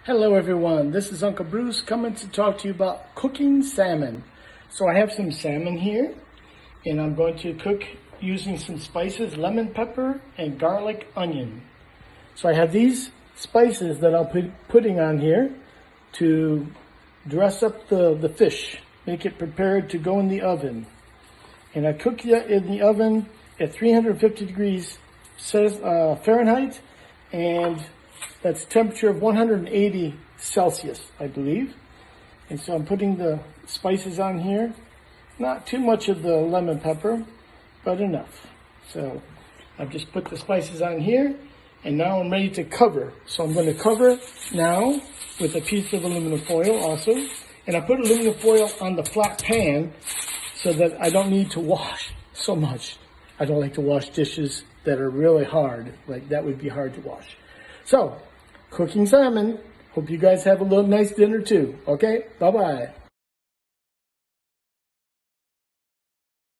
Hello everyone, this is Uncle Bruce coming to talk to you about cooking salmon. So I have some salmon here and I'm going to cook using some spices, lemon pepper and garlic onion. So I have these spices that I'll be putting on here to dress up the fish, make it prepared to go in the oven. And I cook it in the oven at 350 degrees Fahrenheit, and that's temperature of 180 Celsius, I believe. And so I'm putting the spices on here. Not too much of the lemon pepper, but enough. So I've just put the spices on here, and now I'm ready to cover. So I'm going to cover now with a piece of aluminum foil also. And I put aluminum foil on the flat pan so that I don't need to wash so much. I don't like to wash dishes that are really hard. Like that would be hard to wash. So, cooking salmon. Hope you guys have a little nice dinner too. Okay? Bye-bye.